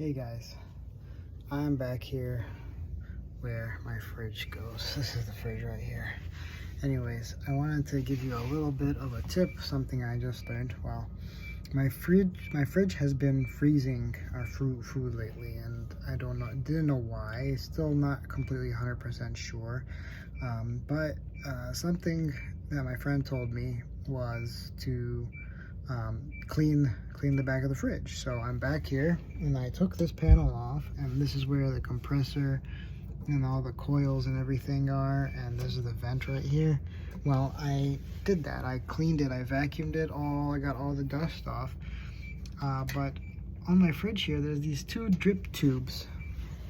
Hey guys, I'm back here where my fridge goes. This is the fridge right here. Anyways, I wanted to give you a little bit of a tip, something I just learned. Well, my fridge has been freezing our food lately, and I didn't know why. Still not completely 100% sure. But something that my friend told me was to clean the back of the fridge. So I'm back here and I took this panel off, and this is where the compressor and all the coils and everything are, and this is the vent right here. Well, I did that. I cleaned it, I vacuumed it all, I got all the dust off, but on my fridge here there's these two drip tubes,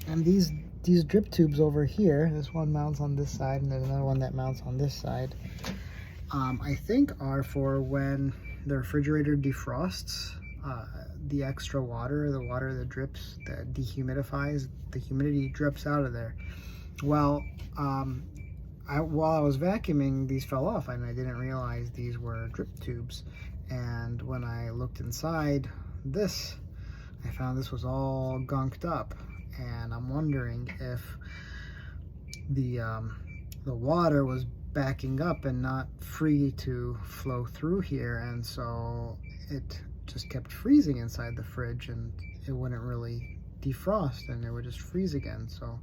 and these drip tubes over here, this one mounts on this side and there's another one that mounts on this side, I think are for when the refrigerator defrosts the extra water, the water that drips, that dehumidifies, the humidity drips out of there. Well, while I was vacuuming, these fell off and I didn't realize these were drip tubes. And when I looked inside this, I found this was all gunked up, and I'm wondering if the water was backing up and not free to flow through here, and so it just kept freezing inside the fridge and it wouldn't really defrost and it would just freeze again. So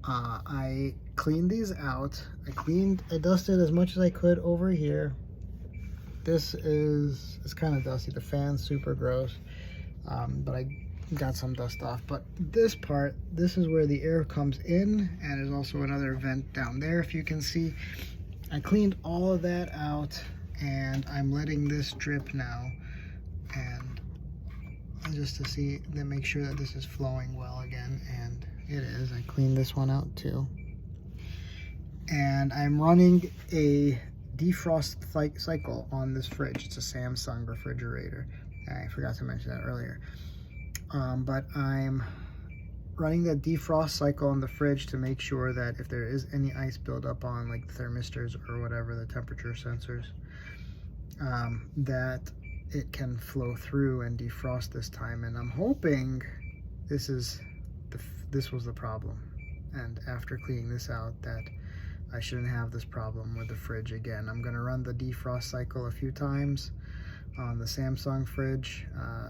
I cleaned these out. I dusted as much as I could over here. It's kind of dusty. The fan's super gross, but I got some dust off. But this part, this is where the air comes in, and there's also another vent down there if you can see. I cleaned all of that out and I'm letting this drip now, and just to see, to make sure that this is flowing well again, and it is. I cleaned this one out too. And I'm running a defrost cycle on this fridge. It's a Samsung refrigerator. I forgot to mention that earlier. But I'm running the defrost cycle on the fridge to make sure that if there is any ice buildup on like the thermistors or whatever, the temperature sensors, that it can flow through and defrost this time. And I'm hoping this was the problem, and after cleaning this out, that I shouldn't have this problem with the fridge again. I'm gonna run the defrost cycle a few times on the Samsung fridge.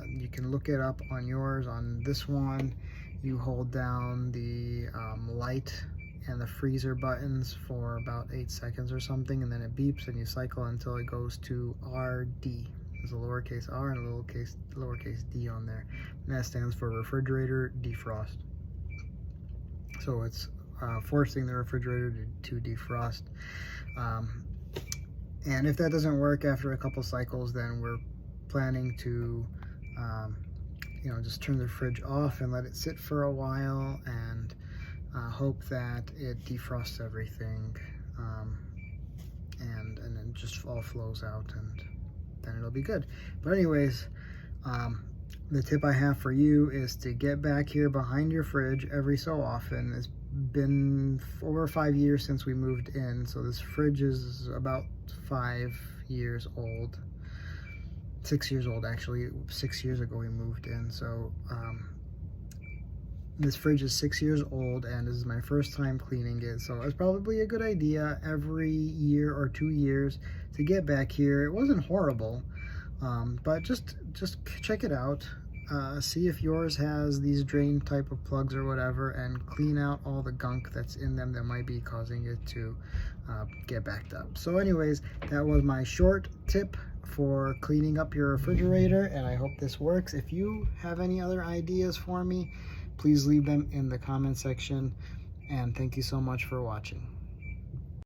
You can look it up on yours. On this one, you hold down the light and the freezer buttons for about 8 seconds or something, and then it beeps and you cycle until it goes to RD. There's a lowercase r and a lowercase d on there, and that stands for refrigerator defrost. So it's forcing the refrigerator to defrost. And if that doesn't work after a couple cycles, then we're planning to just turn the fridge off and let it sit for a while, and hope that it defrosts everything, and then just all flows out, and then it'll be good. But anyways, the tip I have for you is to get back here behind your fridge every so often. It's been over 5 years since we moved in, so this fridge is about 5 years old. 6 years old, actually. 6 years ago we moved in. So this fridge is 6 years old, and this is my first time cleaning it, so it's probably a good idea every year or 2 years to get back here. It wasn't horrible, but just check it out. See if yours has these drain type of plugs or whatever, and clean out all the gunk that's in them that might be causing it to get backed up. So anyways, that was my short tip for cleaning up your refrigerator, and I hope this works. If you have any other ideas for me, please leave them in the comment section, and thank you so much for watching.